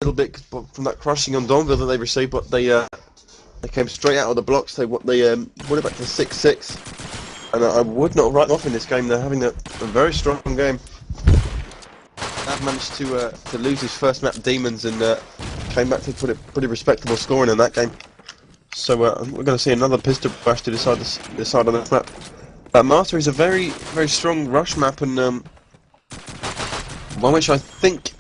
little bit from that crushing on Donville that they received, but they came straight out of the blocks. They won it back to 6-6, and I would not write them off in this game. They're having a very strong game. They've managed to lose his first map, Demons, and came back to put a pretty respectable scoring in that game. So we're going to see another pistol bash to decide on this map. Master is a very strong rush map, and one which I think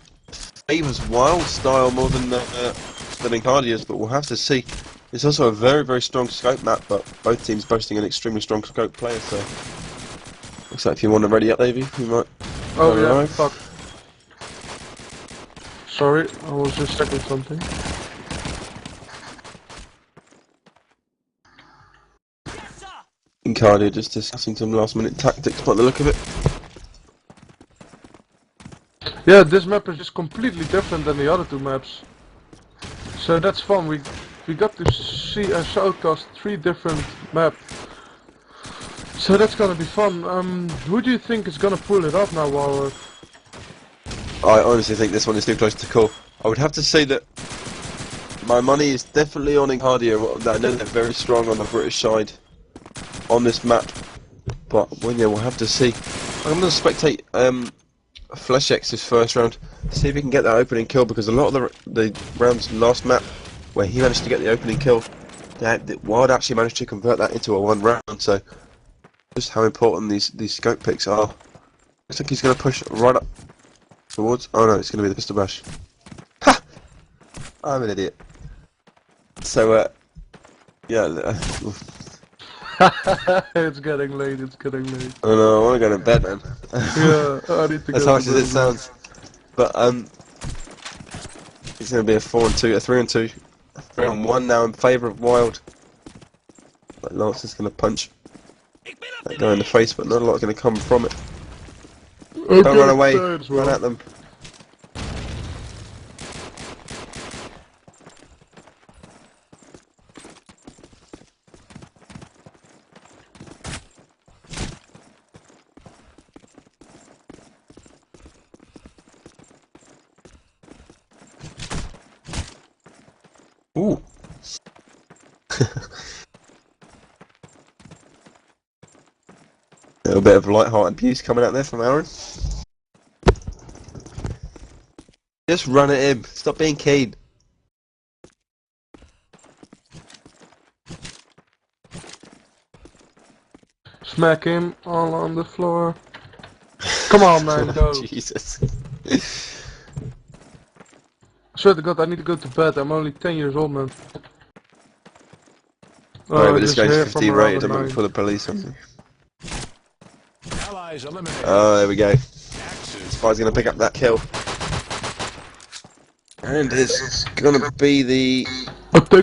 favours WiLD style more than iNCARDIA's, but we'll have to see. It's also a very strong scope map, but both teams boasting an extremely strong scope player. So looks like if you want to ready up, Davey, you might. Oh yeah, arrive. Fuck. Sorry, I was just checking something. iNCARDIA just discussing some last minute tactics by the look of it. Yeah, this map is just completely different than the other two maps. So that's fun. We got to see and shoutcast 3 different maps. So that's gonna be fun. Who do you think is gonna pull it up now, WiLD? I honestly think this one is too close to call. I would have to say that my money is definitely on iNCARDIA. I know they're very strong on the British side on this map, but yeah, we'll have to see. I'm going to spectate FleshX's first round, see if he can get that opening kill, because a lot of the rounds last map where he managed to get the opening kill, WiLD actually managed to convert that into a 1 round. So just how important these scope picks are. Looks like he's going to push right up towards. Oh no, it's going to be the pistol bash. Ha! I'm an idiot. So yeah. It's getting late, it's getting late. Oh no, I want to go to bed, man. Yeah, I need to go. As harsh as it sounds. But it's going to be a 4-2, a 3-2. 3-1 now in favour of WiLD. Like Lance is going to punch that guy in the face, but not a lot is going to come from it. Okay, don't run away, run at them. Ooh. A little bit of light-hearted abuse coming out there from Aaron. Just run at him. Stop being keen. Smack him all on the floor. Come on, man, go. Jesus. I swear to God, I need to go to bed. I'm only 10 years old, man. Alright, but this guy's 15 rated. I'm looking for the police. Oh, there we go. Spy's gonna pick up that kill. And it's gonna be the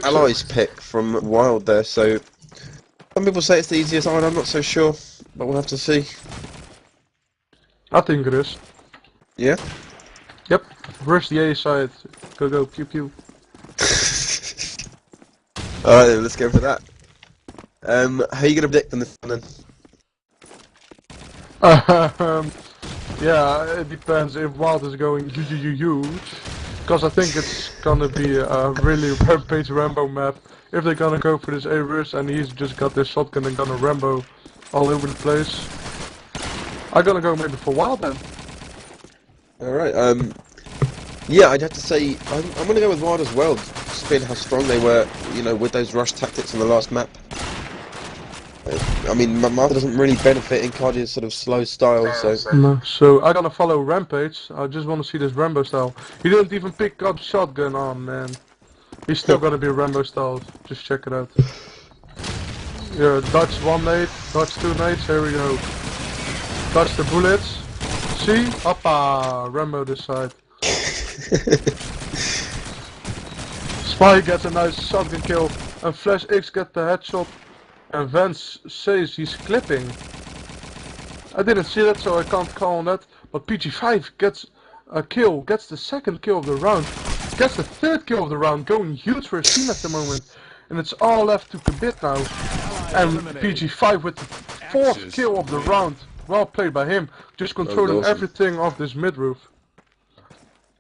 Allies pick from WiLD there, so some people say it's the easiest side, I'm not so sure, but we'll have to see. I think it is. Yeah? Yep. Where's the A side? Go, pew pew. Alright then, let's go for that. How are you gonna predict on this one then? Yeah, it depends if WiLD is going huge, because I think it's gonna be a really rampage Rambo map. If they're gonna go for this A-rush and he's just got this shotgun and gonna Rambo all over the place, I'm gonna go maybe for WiLD then. Alright, yeah, I'd have to say, I'm gonna go with WiLD as well, just being how strong they were, you know, with those rush tactics on the last map. I mean, Martha doesn't really benefit iNCARDIA's sort of slow style, so... No. So, I'm gonna follow Rampage. I just wanna see this Rambo style. He didn't even pick up shotgun on, man. He's still gonna be Rambo style. Just check it out. Yeah, dodge 1 nade, dodge 2 nades, here we go. Dodge the bullets. See? Hoppa! Rambo this side. Spy gets a nice shotgun kill, and FleshX gets the headshot. And Vance says he's clipping. I didn't see that, so I can't call on that. But PG5 gets a kill, gets the 2nd kill of the round, gets the 3rd kill of the round, going huge for his team at the moment. And it's all left to Kabit now. And PG5 with the 4th kill of the round. Well played by him, just controlling everything off this mid roof.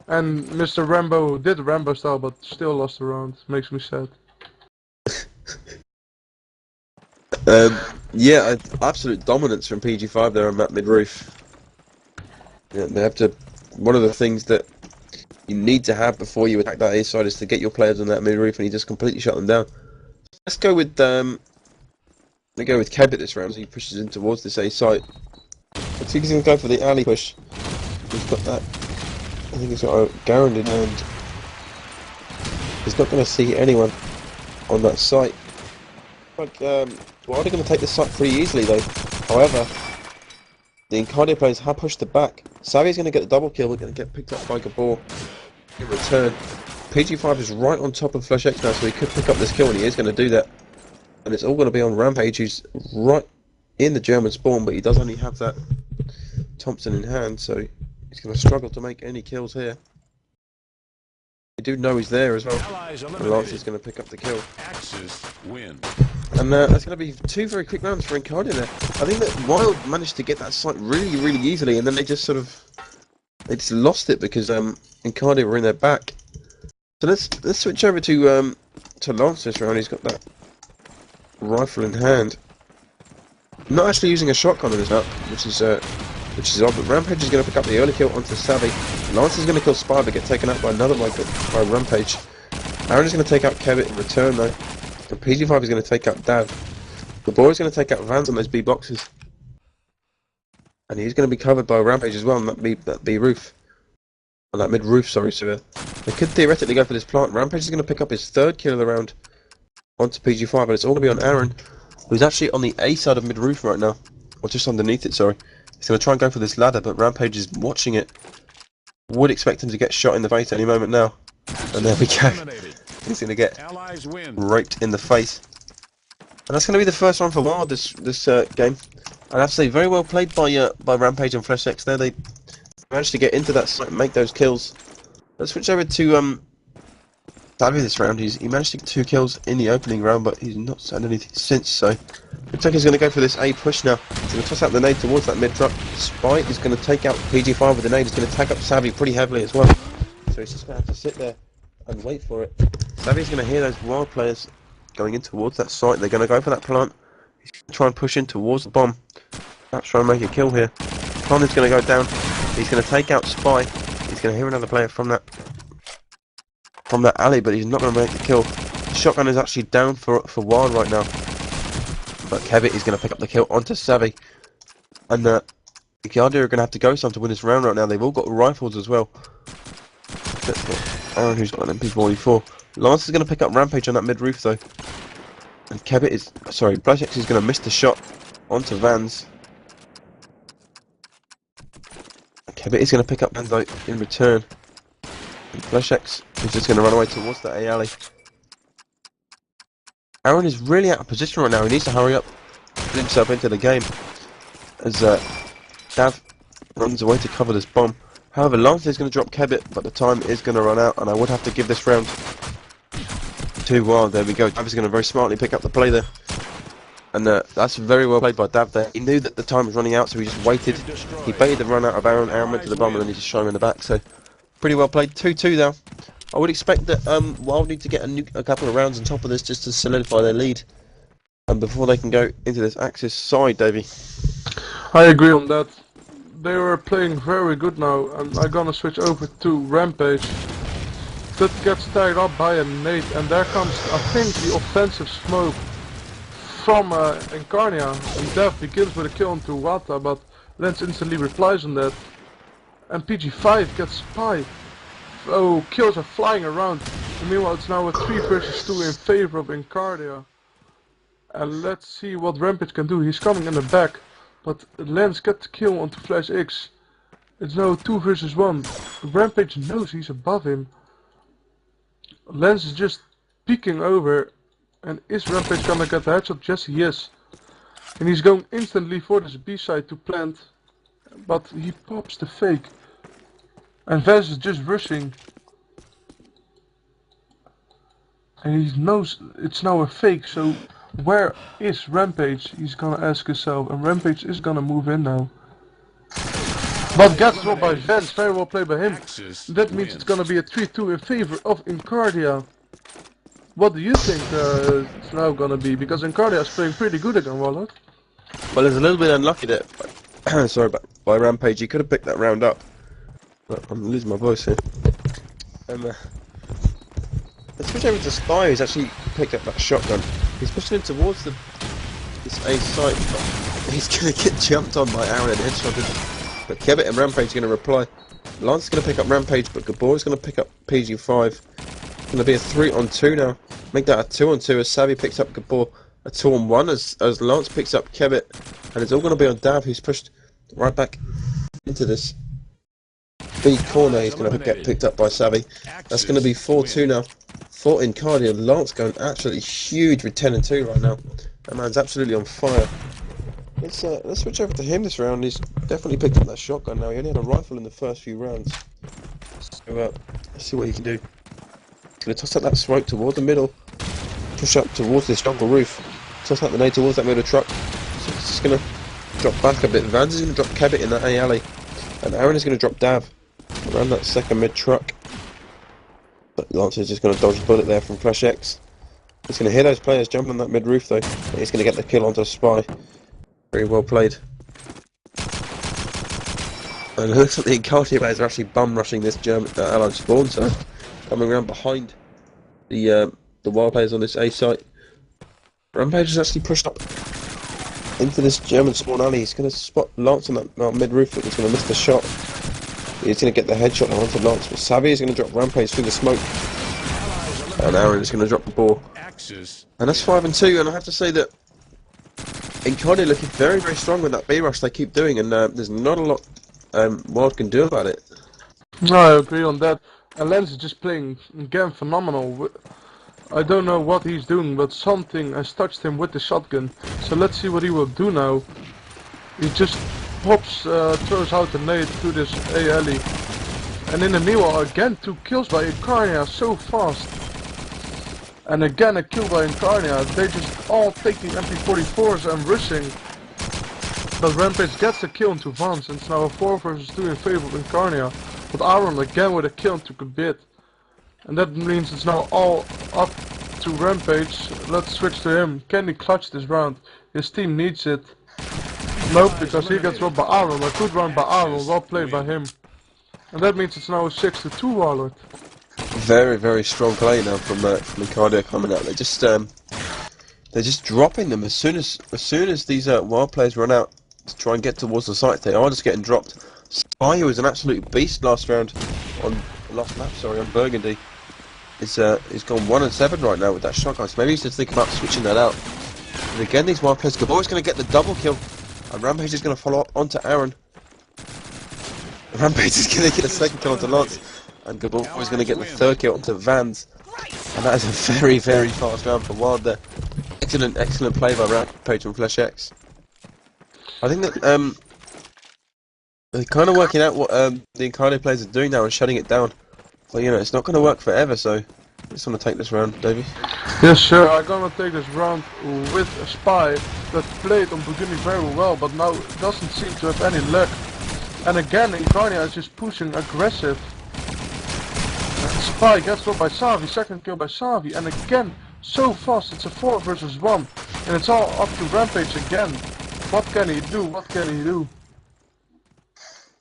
And Mr. Rambo did Rambo style, but still lost the round. Makes me sad. Yeah, absolute dominance from PG5 there on that mid-roof. Yeah, they have to. One of the things that you need to have before you attack that A side is to get your players on that mid-roof, and he just completely shut them down. Let's go with Kebit this round. So he pushes in towards this A site. I think he's going to go for the alley push. He's got that. I think he's got a Garand in hand. He's not going to see anyone on that site. Like, WiLD are going to take this site pretty easily though. However, the iNCARDIA players have pushed it back. Savvy's going to get the double kill. We're going to get picked up by Gabor in return. PG5 is right on top of Flash X now, so he could pick up this kill, and he is going to do that. And it's all going to be on Rampage, who's right in the German spawn, but he does only have that Thompson in hand, so he's going to struggle to make any kills here. They do know he's there as well. And Lance is going to pick up the kill. And that's going to be 2 very quick rounds for iNCARDIA there. I think that WiLD managed to get that site really easily, and then they just lost it because iNCARDIA were in their back. So let's switch over to Lance this round. He's got that rifle in hand. Not actually using a shotgun in this map, which is odd. But Rampage is going to pick up the early kill onto Savvy. Lance is going to kill Spy, but get taken out by another by Rampage. Aaron is going to take out Kevit in return though. And PG5 is going to take out Dav. The boy is going to take out Vans on those B boxes. And he's going to be covered by Rampage as well on that B roof. On that mid roof, sorry, so they could theoretically go for this plant. Rampage is going to pick up his 3rd kill of the round onto PG5, but it's all going to be on Aaron, who's actually on the A side of mid roof right now. Or just underneath it, sorry. He's going to try and go for this ladder, but Rampage is watching it. Would expect him to get shot in the face any moment now. And there we go. He's going to get raped in the face. And that's going to be the first one for WiLD this game. I'd have to say, very well played by Rampage and Flash X there. They managed to get into that site and make those kills. Let's switch over to Savvy this round. He managed to get 2 kills in the opening round, but he's not said anything since, so looks like he's going to go for this A push now. He's going to toss out the nade towards that mid truck. Spy is going to take out PG5 with the nade. He's going to tag up Savvy pretty heavily as well. So he's just going to have to sit there and wait for it. Savvy's going to hear those WiLD players going in towards that site. They're going to go for that plant. He's going to try and push in towards the bomb. Perhaps try and make a kill here. Plant is going to go down. He's going to take out Spy. He's going to hear another player from that alley, but he's not going to make the kill. The shotgun is actually down for WiLD right now. But Kevit is going to pick up the kill onto Savvy. And iNCARDIA are going to have to go some to win this round right now. They've all got rifles as well. Except for Aaron, who's got an MP44. Lance is going to pick up Rampage on that mid roof though. And Kevit is... sorry, Blazex is going to miss the shot onto Vans. And Kevit is going to pick up Vans though in return. And Blazex is just going to run away towards that A alley. Aaron is really out of position right now. He needs to hurry up, put himself into the game. As Dav runs away to cover this bomb. However, Lance is going to drop Kebit, but the time is going to run out, and I would have to give this round to WiLD. There we go. Dav is going to very smartly pick up the play there. And that's very well played by Dav there. He knew that the time was running out, so he just waited. He baited the run out of Aaron. Aaron went to the bomb, and then he just shot him in the back. So, pretty well played. 2-2 now. I would expect that WiLD need to get a couple of rounds on top of this just to solidify their lead. And before they can go into this Axis side, Davey. I agree on that. They were playing very good now, and I'm gonna switch over to Rampage. That gets tied up by a nade, and there comes, I think, the offensive smoke from iNCARDIA. And Dev begins with a kill onto Wata, but Lens instantly replies on that. And PG5 gets Spy. Oh, kills are flying around. And meanwhile, it's now a 3 versus 2 in favor of iNCARDIA. And let's see what Rampage can do. He's coming in the back, but Lens gets the kill onto Flash X. It's now 2 versus 1. Rampage knows he's above him. Lens is just peeking over. And is Rampage gonna get the headshot? Yes, he is. And he's going instantly for this B side to plant. But he pops the fake. And Vaz is just rushing. And he knows it's now a fake, so where is Rampage? He's gonna ask himself, and Rampage is gonna move in now. But gets dropped by Vance, very well played by him. That means it's gonna be a 3-2 in favor of iNCARDIA. What do you think it's now gonna be? Because iNCARDIA is playing pretty good again, WiLD. Well, it's a little bit unlucky that, sorry, but by Rampage, he could have picked that round up. But I'm losing my voice here. Let's switch over to Spy, who's actually picked up that shotgun. He's pushing in towards this A site, but he's going to get jumped on by Aaron and headshotted. But Kebbit and Rampage are going to reply. Lance is going to pick up Rampage, but Gabor is going to pick up PG5. It's going to be a 3-on-2 now. Make that a 2-on-2 as Savvy picks up Gabor. A 2-on-1 as Lance picks up Kebbit. And it's all going to be on Dav, who's pushed right back into this B corner. He's going to get picked up by Savvy. That's going to be 4-2 now for iNCARDIA. Lance going absolutely huge with 10-2 right now. That man's absolutely on fire. Let's switch over to him this round. He's definitely picked up that shotgun now. He only had a rifle in the first few rounds. So let's see what he can do. He's going to toss up that smoke toward the middle. Push up towards this jungle roof. Toss out the nade towards that middle truck. So it's just going to drop back a bit. Vans is going to drop Kebbit in that A alley. And Aaron is going to drop Dav around that second mid truck. But Lance is just going to dodge a bullet there from Flash X. He's going to hear those players jumping on that mid roof though. He's going to get the kill onto Spy. Very well played. And it looks like the iNCARDIA players are actually bum rushing this German Allied spawn, so coming around behind the WiLD players on this A site. Rampage has actually pushed up into this German spawn alley. He's going to spot Lance on that mid roof, but he's going to miss the shot. He's going to get the headshot onto Lance, but Savvy is going to drop Rampage through the smoke. And Aaron is going to drop the ball. And that's 5-2, and I have to say that iNCARDIA looking very, very strong with that B rush they keep doing, and there's not a lot WiLD can do about it. No, I agree on that. And Lens is just playing again phenomenal. I don't know what he's doing, but something has touched him with the shotgun. So let's see what he will do now. He just pops, throws out the nade to this A alley. And in the meanwhile, again 2 kills by iNCARDIA so fast. And again a kill by iNCARDIA. They just all taking MP44s and rushing. But Rampage gets the kill into Vance, and it's now a 4 versus 2 in favor of iNCARDIA. But Aaron again with a kill into Kebbit. And that means it's now all up to Rampage. Let's switch to him. Can he clutch this round? His team needs it. Nope, because he gets robbed by Aaron. A good round by Aaron, well played by him. And that means it's now a 6-2 WiLD. Very, very strong play now from iNCARDIA coming out. They're just dropping them as soon as these WiLD players run out to try and get towards the site. They are just getting dropped. Spy, who was an absolute beast last map, on Burgundy, is he's gone 1-7 right now with that shotgun. So maybe he's just thinking about switching that out. And again, these WiLD players, Gabor's going to get the double kill, and Rampage is going to follow up onto Aaron. Rampage is going to get a second kill onto Lance, and Gabor is going to get the third kill onto Vans. And that is a very, very fast round for WiLD there. Excellent play by Rampage and Flash X. I think that they're kind of working out what the iNCARDIA players are doing now and shutting it down. But you know, it's not going to work forever, so I just want to take this round, Davey. Yes, sure. I'm gonna take this round with a Spy that played on beginning very well, but now doesn't seem to have any luck. And again, iNCARDIA is just pushing aggressive. Spy gets dropped by Savvy, second kill by Savvy, and again, so fast, it's a 4 versus 1. And it's all up to Rampage again. What can he do? What can he do?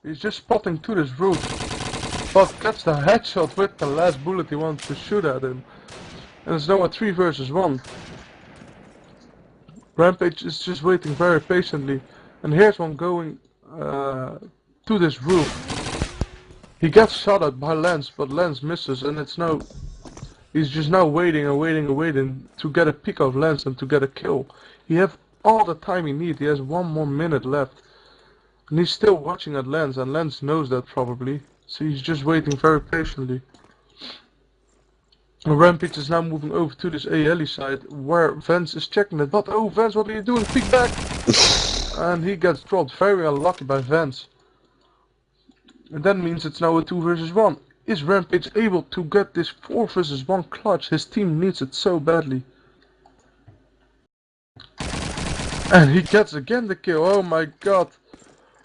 He's just spotting to this roof. But gets the headshot with the last bullet he wants to shoot at him. And it's now a 3 versus 1. Rampage is just waiting very patiently. And here's one going to this roof. He gets shot at by Lance, but Lance misses, and it's now... He's just now waiting and waiting and waiting to get a pick of Lance and to get a kill. He has all the time he needs. He has 1 more minute left. And he's still watching at Lance, and Lance knows that probably. So he's just waiting very patiently. And Rampage is now moving over to this ALE side, where Vance is checking it. But oh Vance, what are you doing? Peek back! And he gets dropped. Very unlucky by Vance. And that means it's now a 2 versus 1. Is Rampage able to get this 4 versus 1 clutch? His team needs it so badly. And he gets again the kill. Oh my god.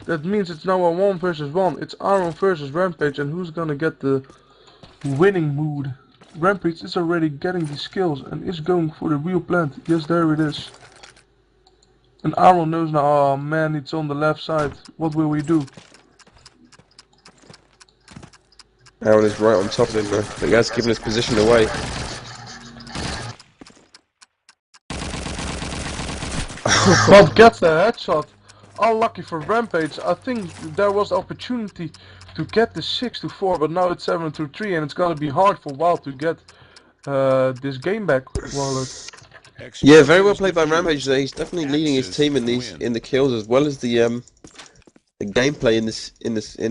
That means it's now a 1 versus 1. It's Aaron versus Rampage, and who's gonna get the winning mood? Rampage is already getting these kills and is going for the real plant. Yes, there it is. And Aaron knows now, oh man, it's on the left side. What will we do? Aaron is right on top of him though. The guy's giving his position away. But gets the headshot. Unlucky for Rampage. I think there was opportunity to get the 6-4, but now it's 7-3, and it's gonna be hard for WiLD to get this game back. WiLD. Yeah, very well played by Rampage there. He's definitely leading his team in the kills as well as the gameplay in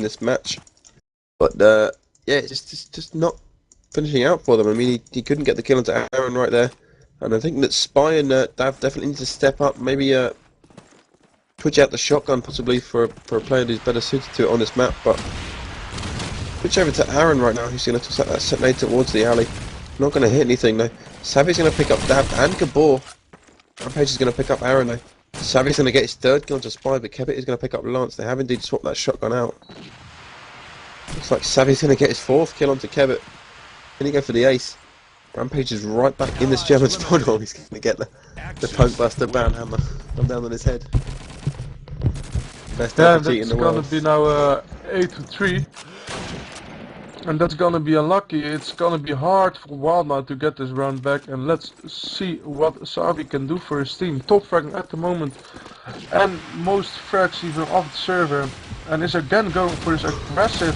this match. But yeah, it's just not finishing out for them. I mean, he couldn't get the kill onto Aaron right there, and I think that Spy and Dav definitely need to step up. Maybe switch out the shotgun possibly for a player who's better suited to it on this map. But switch over to Aaron right now. He's going to toss out that set nade towards the alley. Not going to hit anything though. Savvy's going to pick up Dav and Gabor. Rampage is going to pick up Aaron though. Savvy's going to get his third kill onto Spy, but Kebit is going to pick up Lance. They have indeed swapped that shotgun out. Looks like Savvy's going to get his fourth kill onto Kebit. Can he go for the ace? Rampage is right back in this German spawn hole. He's going to get the Punk Buster ban hammer come down on his head. Best FPG in the world. It's gonna be now 8-3, and that's gonna be unlucky. It's gonna be hard for WiLD now to get this round back, and let's see what Savi can do for his team. Top fragging at the moment, and most frags even off the server, and is again going for this aggressive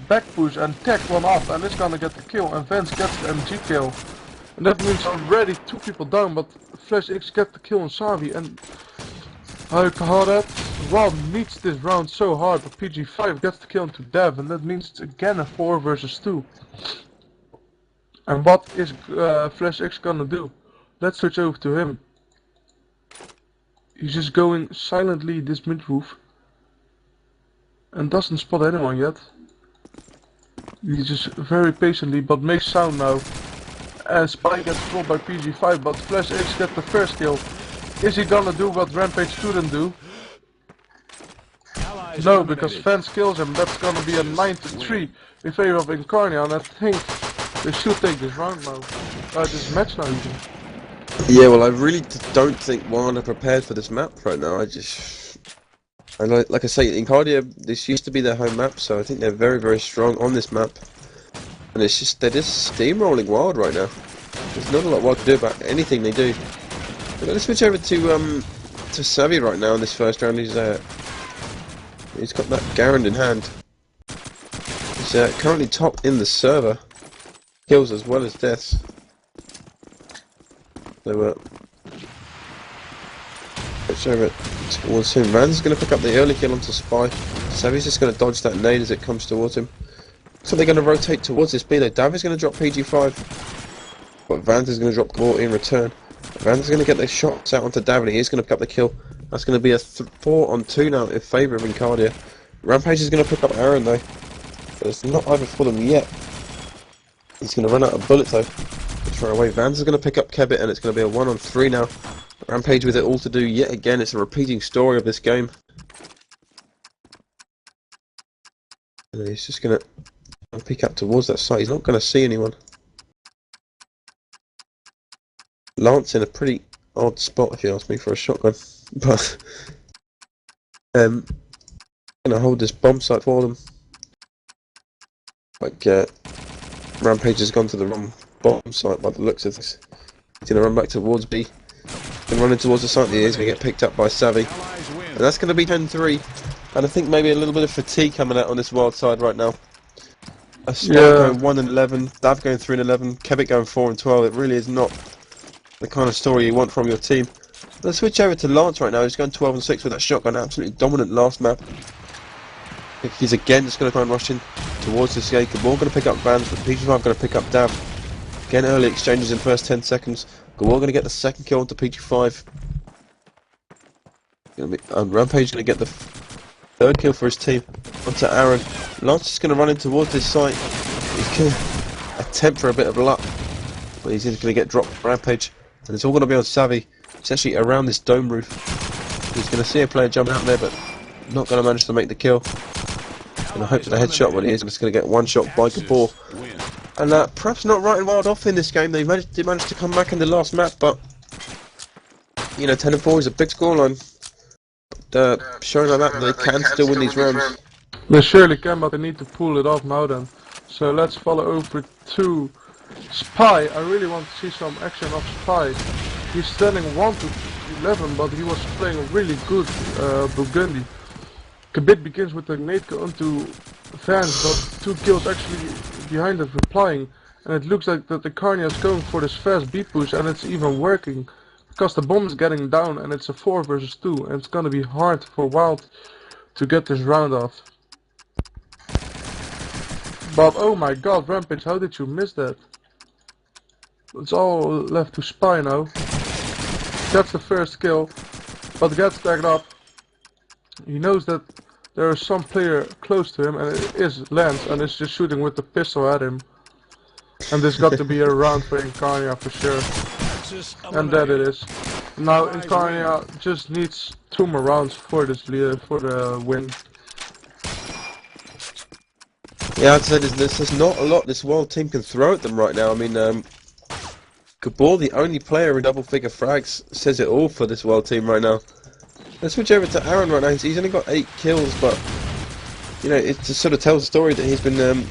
back push and tech one off, and it's gonna get the kill, and Vance gets the MG kill. And that means already 2 people down, but Flash X get the kill on Savi, and how you call that? WiLD needs this round so hard, but PG5 gets the kill onto Dev, and that means it's again a 4 versus 2. And what is Flash X gonna do? Let's switch over to him. He's just going silently this mid roof and doesn't spot anyone yet. He's just very patiently, but makes sound now. And Spy gets dropped by PG5, but Flash X gets the first kill. Is he gonna do what Rampage couldn't do? No, because Vance kills him. That's gonna be a 9-3 in favor of iNCARDIA, and I think they should take this round now. This match now even. Yeah, well, I really don't think WiLD are prepared for this map right now. Like I say, iNCARDIA, this used to be their home map, so I think they're very, very strong on this map. And it's just, they're just steamrolling WiLD right now. There's not a lot WiLD can do about anything they do. But let's switch over to Savvy right now in this first round. He's got that Garand in hand. He's currently top in the server. Kills as well as deaths. So switch over towards him. Van's going to pick up the early kill onto Spy. Savvy's just going to dodge that nade as it comes towards him. So they're going to rotate towards this B though. Dav is going to drop PG5. But Vance is going to drop Gabor in return. Vance is going to get the shots out onto Dav, and he is going to pick up the kill. That's going to be a 4-on-2 now in favour of iNCARDIA. Rampage is going to pick up Aaron though. But it's not over for them yet. He's going to run out of bullets though. Throw away. Vance is going to pick up Kebit, and it's going to be a 1-on-3 now. Rampage with it all to do yet again. It's a repeating story of this game. And he's just going to pick up towards that site. He's not going to see anyone. Lance in a pretty odd spot, if you ask me, for a shotgun. But gonna hold this bomb site for them. Like Rampage has gone to the wrong bomb site by the looks of this. He's gonna run back towards B. And running towards the site, he is gonna get picked up by Savvy. And that's gonna be 10-3. And I think maybe a little bit of fatigue coming out on this WiLD side right now. Esport going 1-11, Dav going 3-11, Kebit going 4-12. It really is not the kind of story you want from your team. Let's switch over to Lance right now. He's going 12-6 with that shotgun. Absolutely dominant last map. I think he's again just going to try and rush in towards this gate. Gabor going to pick up Vance, but PG5 going to pick up Dav. Again, early exchanges in the first 10 seconds. Gabor going to get the second kill onto PG5. Rampage going to get the third kill for his team onto Aaron. Lance is going to run in towards this site. He's going to attempt for a bit of luck, but he's going to get dropped by Rampage. And it's all going to be on Savvy. It's actually around this dome roof. He's going to see a player jump out there, but not going to manage to make the kill. And I hope for the headshot when he is just going to get one shot by Gabor. And perhaps not writing WiLD off in this game. They did manage to come back in the last map, but you know, 10-4 is a big scoreline. Showing like that, they can still win these rounds. They surely can, but they need to pull it off now then. So let's follow over to Spy. I really want to see some action of Spy. He's standing 1 to 11, but he was playing really good Burgundy. Kabit begins with the nade kill onto Vance, but 2 kills actually behind it replying. And it looks like that the iNCARDIA is going for this fast B push, and it's even working. Because the bomb is getting down and it's a 4 versus 2, and it's gonna be hard for WiLD to get this round off. But oh my god, Rampage, how did you miss that? It's all left to Spy now. That's the first kill, but gets tagged up. He knows that there is some player close to him, and it is Lance, and is just shooting with the pistol at him. And this got to be a round for iNCARDIA for sure. And that it is. Now iNCARDIA just needs 2 more rounds for this for the win. Yeah, I'd say there's not a lot this WiLD team can throw at them right now. I mean, Gabor, the only player in double-figure frags, says it all for this WiLD team right now. Let's switch over to Aaron right now. He's only got 8 kills, but you know, it just sort of tells the story that he's been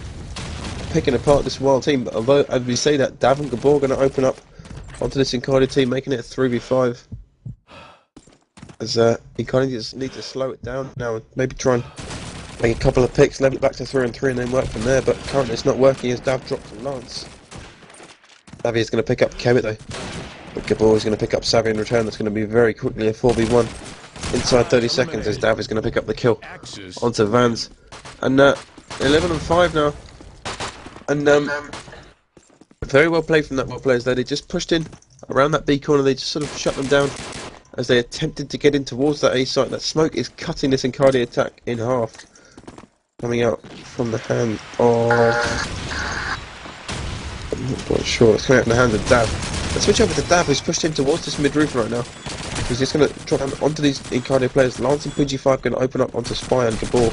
picking apart this WiLD team. But although, as we say that, Dav and Gabor are going to open up onto this iNCARDIA team, making it a 3v5. As iNCARDIA just need to slow it down now and maybe try and make a couple of picks, level it back to 3-3 and then work from there, but currently it's not working as Dav drops a lance. Savvy is going to pick up Kevit though, but Gabor is going to pick up Savvy in return. That's going to be very quickly a 4v1 inside 30 seconds as Dav is going to pick up the kill onto Vans. And 11-5 now, and very well played from that WiLD players there. They just pushed in around that B corner, they just sort of shut them down as they attempted to get in towards that A site. That smoke is cutting this iNCARDIA attack in half. Coming out from the hand of... I'm not quite sure, it's coming out in the hand of Dav. Let's switch over to Dav, who's pushed in towards this mid-roof right now. He's just going to drop down onto these iNCARDIA players. Lance and PG5 going to open up onto Spy and Gabor.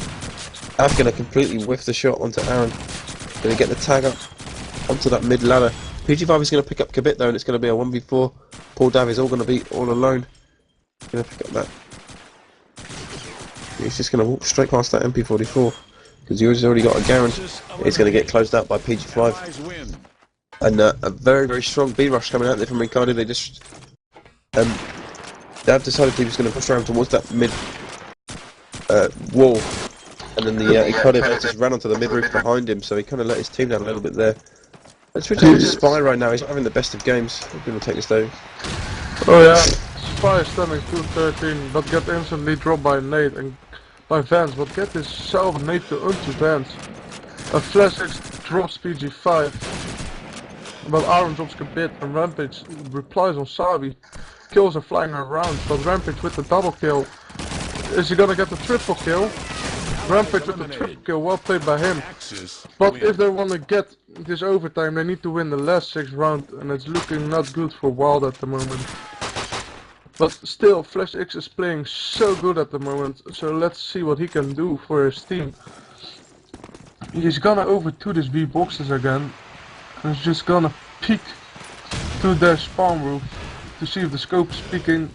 Dav going to completely whiff the shot onto Aaron. Going to get the tag up onto that mid-ladder. PG5 is going to pick up Kabit though, and it's going to be a 1v4. Poor Dav is all going to be all alone. Going to pick up that. He's just going to walk straight past that MP44. Because he's already got a guarantee. He's going to get closed out by PG5. And a very, very strong B rush coming out there from iNCARDIA. They just... Dav decided he was going to push around towards that mid... wall. And then the iNCARDIA just ran onto the mid roof behind him, so he kind of let his team down a little bit there. Let's switch over to Spy right now. He's not having the best of games. I'm going to take this though. Oh yeah, Spy is standing 2-13, but get instantly dropped by Nate and by Vance, but get this self nade to onto Vance. A flash X drops PG5, but Aaron drops Kabit and Rampage replies on Sabi. Kills are flying around, but Rampage with the double kill. Is he gonna get the triple kill? Rampage with the triple kill, well played by him. But if they want to get this overtime, they need to win the last 6 rounds, and it's looking not good for WiLD at the moment. But still, Flash X is playing so good at the moment, so let's see what he can do for his team. He's gonna over to these B boxes again, and he's just gonna peek to their spawn roof to see if the scope is peeking.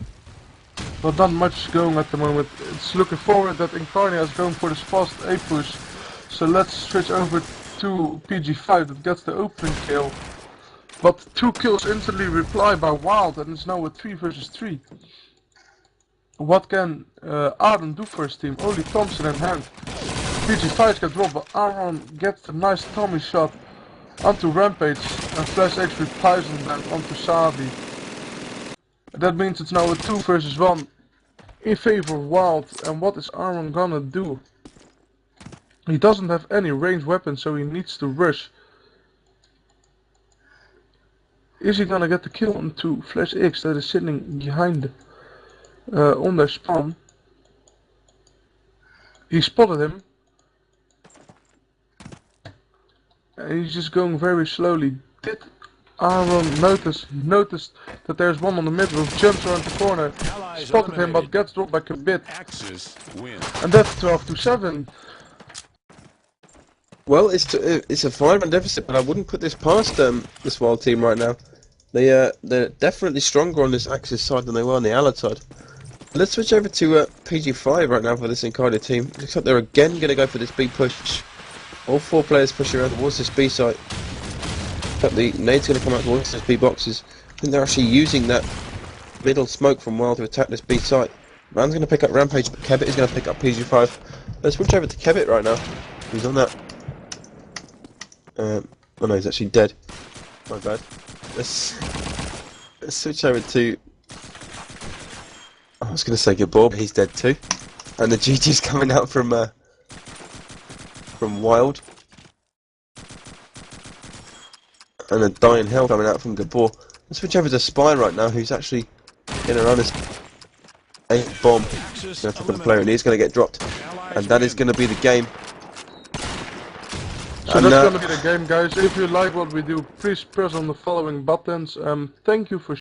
But not much going at the moment. It's looking forward that iNCARDIA is going for this fast A push. So let's switch over to PG5 that gets the opening kill. But 2 kills instantly replied by WiLD, and it's now a 3 versus 3. What can Aaron do for his team? Only Thompson in hand. PG5 can drop, but Aaron gets a nice Tommy shot onto Rampage, and Flash X replies on that onto Savi. That means it's now a 2 versus 1 in favor of WiLD. And what is Aaron gonna do? He doesn't have any ranged weapons, so he needs to rush. Is he gonna get the kill onto Flash X that is sitting behind on their spawn? He spotted him. And he's just going very slowly. Did Aaron noticed that there's one on the mid roof, jumps around the corner, spotted him but gets dropped back a bit. And that's 12-7. Well, it's a 5-man deficit, but I wouldn't put this past this WiLD team right now. They're definitely stronger on this Axis side than they were on the Allied side. Let's switch over to PG5 right now for this iNCARDIA team. Looks like they're again going to go for this B push. All 4 players pushing around towards this B site. But the nade's going to come out towards these B boxes. I think they're actually using that middle smoke from WiLD to attack this B site. Man's going to pick up Rampage, but Kebit is going to pick up PG5. Let's switch over to Kebit right now. He's on that. Oh no, he's actually dead. My bad. Let's switch over to... I was going to say Gabor, but he's dead too. And the GG's coming out from WiLD. And a dying hell coming out from Gabor. Let's switch over to Spy right now, who's actually in around this 8 bomb. He's going to take on the player and he's going to get dropped. And that is going to be the game. So that's gonna be the game, guys. If you like what we do, please press on the following buttons. Thank you for